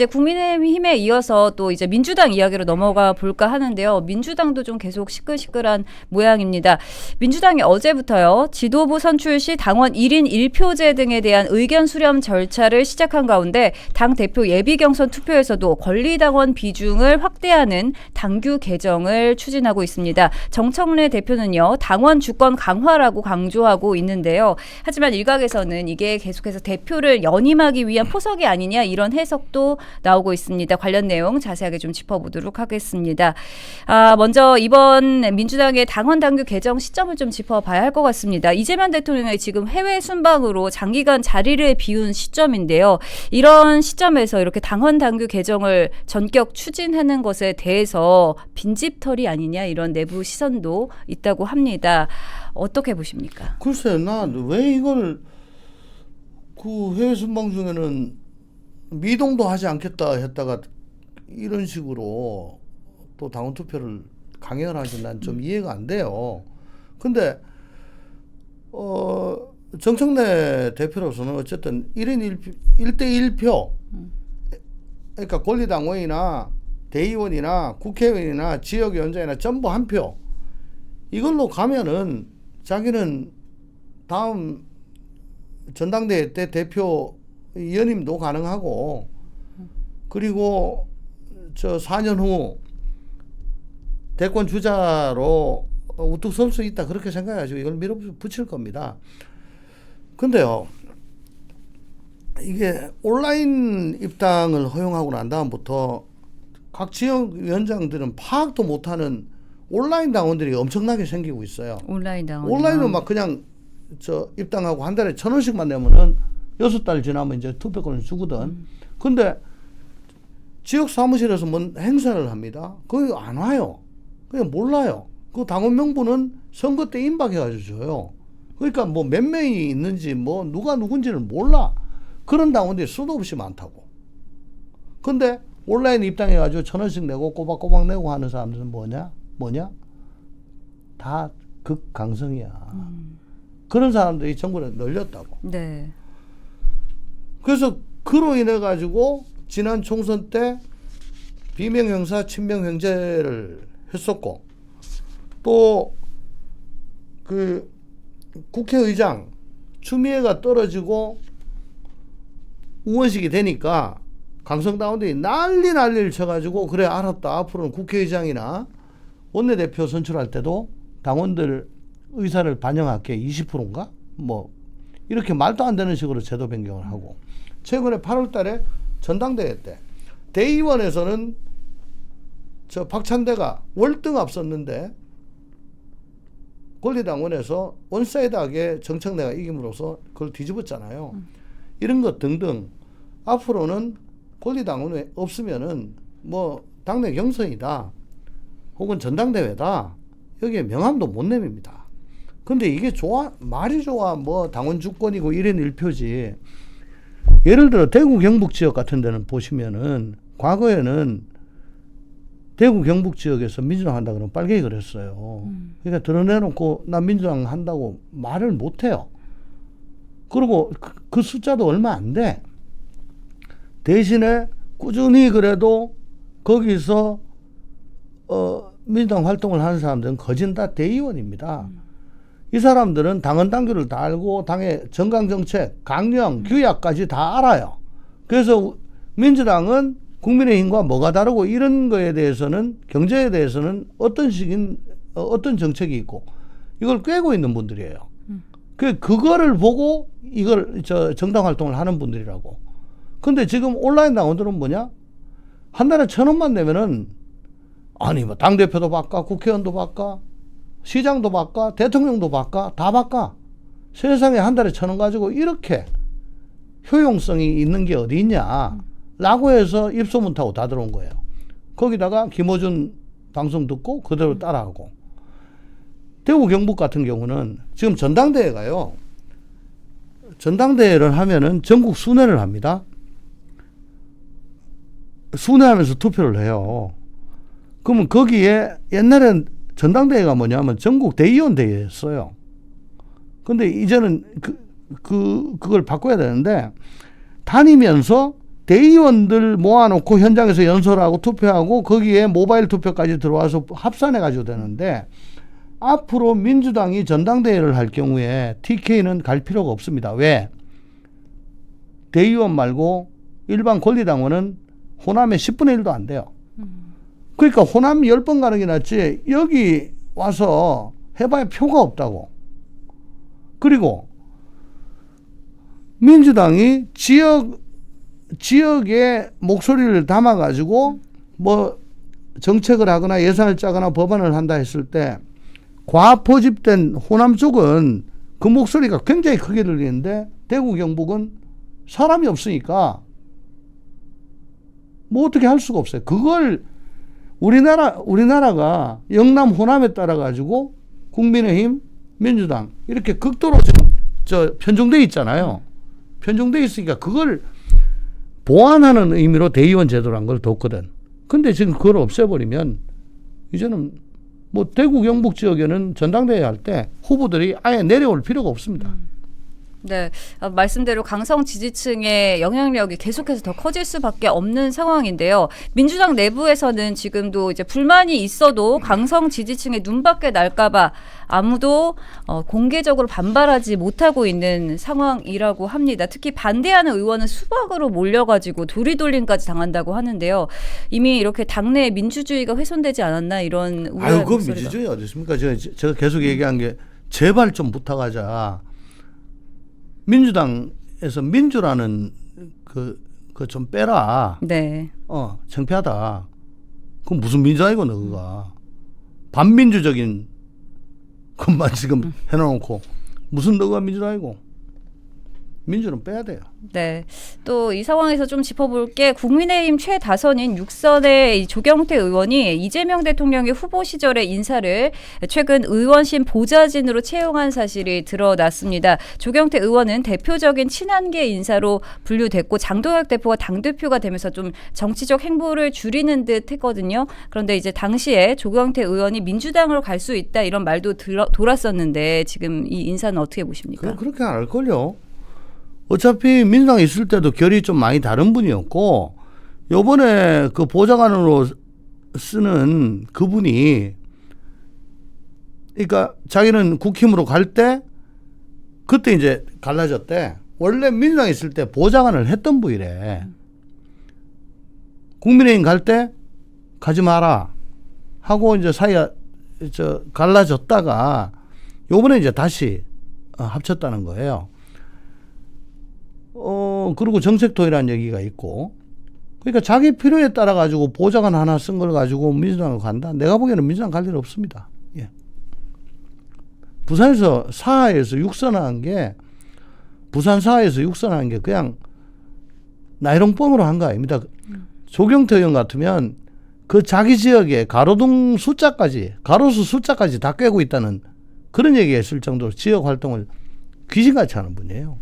이제 국민의힘에 이어서 또 이제 민주당 이야기로 넘어가 볼까 하는데요. 민주당도 좀 계속 시끌시끌한 모양입니다. 민주당이 어제부터요. 지도부 선출 시 당원 1인 1표제 등에 대한 의견 수렴 절차를 시작한 가운데 당 대표 예비 경선 투표에서도 권리당원 비중을 확대하는 당규 개정을 추진하고 있습니다. 정청래 대표는요. 당원 주권 강화라고 강조하고 있는데요. 하지만 일각에서는 이게 계속해서 대표를 연임하기 위한 포석이 아니냐 이런 해석도 나오고 있습니다. 관련 내용 자세하게 좀 짚어보도록 하겠습니다. 먼저 이번 민주당의 당원 당규 개정 시점을 좀 짚어봐야 할 것 같습니다. 이재명 대통령이 지금 해외 순방으로 장기간 자리를 비운 시점인데요. 이런 시점에서 이렇게 당원 당규 개정을 전격 추진하는 것에 대해서 빈집털이 아니냐 이런 내부 시선도 있다고 합니다. 어떻게 보십니까? 글쎄, 나 왜 이걸 그 해외 순방 중에는 미동도 하지 않겠다 했다가 이런 식으로 또 당원 투표를 강행하지 난 좀 이해가 안 돼요. 근데 정청래 대표로서는 어쨌든 1대 1표 그러니까 권리당원이나 대의원이나 국회의원이나 지역위원장이나 전부 한 표 이걸로 가면은 자기는 다음 전당대회 때 대표 연임도 가능하고 그리고 저 4년 후 대권 주자로 우뚝 설 수 있다 그렇게 생각해가지고 이걸 밀어붙일 겁니다. 근데요 이게 온라인 입당을 허용하고 난 다음부터 각 지역위원장들은 파악도 못하는 온라인 당원들이 엄청나게 생기고 있어요. 온라인 당원. 온라인은 막 그냥 저 입당하고 한 달에 1,000원씩만 내면은 6달 지나면 이제 투표권을 주거든. 근데 지역 사무실에서 뭔 행사를 합니다. 거기 안 와요. 그냥 몰라요. 그 당원 명부는 선거 때 임박해가지고 줘요. 그러니까 뭐 몇 명이 있는지 뭐 누가 누군지를 몰라. 그런 당원들이 수도 없이 많다고. 근데 온라인 입당해가지고 1,000원씩 내고 꼬박꼬박 내고 하는 사람들은 뭐냐? 다 극강성이야. 그런 사람들이 정부에 널렸다고. 네. 그래서 그로 인해 가지고 지난 총선 때 비명형사 친명형제를 했었고 또 그 국회의장 추미애가 떨어지고 우원식이 되니까 강성당원들이 난리를 쳐가지고 그래 알았다 앞으로는 국회의장이나 원내대표 선출할 때도 당원들 의사를 반영할게 20%인가 뭐 이렇게 말도 안 되는 식으로 제도 변경을 하고 최근에 8월 달에 전당대회 때 대의원에서는 저 박찬대가 월등 앞섰는데 권리당원에서 원사이드하게 정청래가 이김으로써 그걸 뒤집었잖아요. 이런 것 등등 앞으로는 권리당원이 없으면은 뭐 당내 경선이다 혹은 전당대회다 여기에 명함도 못 내밉니다. 근데 이게 좋아? 말이 좋아 뭐 당원 주권이고 1인 1표지. 예를 들어 대구 경북 지역 같은 데는 보시면은 과거에는 대구 경북 지역에서 민주당 한다 그러면 빨갱이 그랬어요. 그러니까 드러내놓고 나 민주당 한다고 말을 못해요. 그리고 그 숫자도 얼마 안 돼. 대신에 꾸준히 그래도 거기서 민주당 활동을 하는 사람들은 거진 다 대의원입니다. 이 사람들은 당헌 당규를 다 알고 당의 정강정책, 강령, 규약까지 다 알아요. 그래서 민주당은 국민의힘과 뭐가 다르고 이런 거에 대해서는 경제에 대해서는 어떤 정책이 있고 이걸 꿰고 있는 분들이에요. 그거를 보고 이걸 정당 활동을 하는 분들이라고. 근데 지금 온라인 당원들은 뭐냐? 한 달에 1,000원만 내면은 아니 뭐 당대표도 바꿔, 국회의원도 바꿔, 시장도 바꿔, 대통령도 바꿔, 다 바꿔. 세상에 한 달에 1,000원 가지고 이렇게 효용성이 있는 게 어디 있냐 라고 해서 입소문 타고 다 들어온 거예요. 거기다가 김어준 방송 듣고 그대로 따라하고. 대구 경북 같은 경우는 지금 전당대회가요. 전당대회를 하면은 전국 순회를 합니다. 순회하면서 투표를 해요. 그러면 거기에 옛날엔 전당대회가 뭐냐면 전국 대의원 대회였어요. 근데 이제는 그걸 바꿔야 되는데 다니면서 대의원들 모아놓고 현장에서 연설하고 투표하고 거기에 모바일 투표까지 들어와서 합산해가지고 되는데 앞으로 민주당이 전당대회를 할 경우에 TK는 갈 필요가 없습니다. 왜? 대의원 말고 일반 권리당원은 호남의 10분의 1도 안 돼요. 그러니까 호남 10번 가는 게 낫지 여기 와서 해봐야 표가 없다고. 그리고 민주당이 지역의 목소리를 담아가지고 뭐 정책을 하거나 예산을 짜거나 법안을 한다 했을 때 과포집된 호남 쪽은 그 목소리가 굉장히 크게 들리는데 대구 경북은 사람이 없으니까 뭐 어떻게 할 수가 없어요. 그걸 우리나라가 영남 호남에 따라 가지고 국민의힘 민주당 이렇게 극도로 편중돼 있잖아요. 편중돼 있으니까 그걸 보완하는 의미로 대의원 제도란 걸 뒀거든. 근데 지금 그걸 없애버리면 이제는 뭐 대구 경북 지역에는 전당대회 할 때 후보들이 아예 내려올 필요가 없습니다. 네, 말씀대로 강성 지지층의 영향력이 계속해서 더 커질 수밖에 없는 상황인데요. 민주당 내부에서는 지금도 이제 불만이 있어도 강성 지지층의 눈밖에 날까봐 아무도 공개적으로 반발하지 못하고 있는 상황이라고 합니다. 특히 반대하는 의원은 수박으로 몰려가지고 도리돌림까지 당한다고 하는데요. 이미 이렇게 당내 민주주의가 훼손되지 않았나 이런 우려의 아유, 그 목소리가. 민주주의 어디 있습니까? 제가 계속 얘기한 게 제발 좀 부탁하자. 민주당에서 민주라는 그 좀 빼라. 네. 창피하다. 그건 무슨 민주당이고 너가 반민주적인 것만 지금 해놓고 무슨 너가 민주당이고 민주는 빼야 돼요. 네. 또 이 상황에서 좀 짚어볼 게 국민의힘 최다선인 6선의 조경태 의원이 이재명 대통령의 후보 시절의 인사를 최근 의원심 보좌진으로 채용한 사실이 드러났습니다. 조경태 의원은 대표적인 친한계 인사로 분류됐고 장동혁 대표가 당대표가 되면서 좀 정치적 행보를 줄이는 듯 했거든요. 그런데 이제 당시에 조경태 의원이 민주당으로 갈 수 있다 이런 말도 돌았었는데 지금 이 인사는 어떻게 보십니까? 그렇게 안 할걸요. 어차피 민주당에 있을 때도 결이 좀 많이 다른 분이었고 요번에 그 보좌관으로 쓰는 그분이 그러니까 자기는 국힘으로 갈 때 그때 이제 갈라졌대. 원래 민주당에 있을 때 보좌관을 했던 분이래. 국민의힘 갈 때 가지 마라 하고 이제 사이가 갈라졌다가 요번에 이제 다시 합쳤다는 거예요. 그리고 정책토의라는 얘기가 있고, 그러니까 자기 필요에 따라 가지고 보좌관 하나 쓴 걸 가지고 민주당을 간다? 내가 보기에는 민주당 갈 일 없습니다. 예. 부산에서 사하에서 육선한 게, 부산 사하에서 육선한 게 그냥 나이롱뻥으로 한 거 아닙니다. 조경태 의원 같으면 그 자기 지역에 가로등 숫자까지, 가로수 숫자까지 다 꿰고 있다는 그런 얘기가 있을 정도로 지역 활동을 귀신같이 하는 분이에요.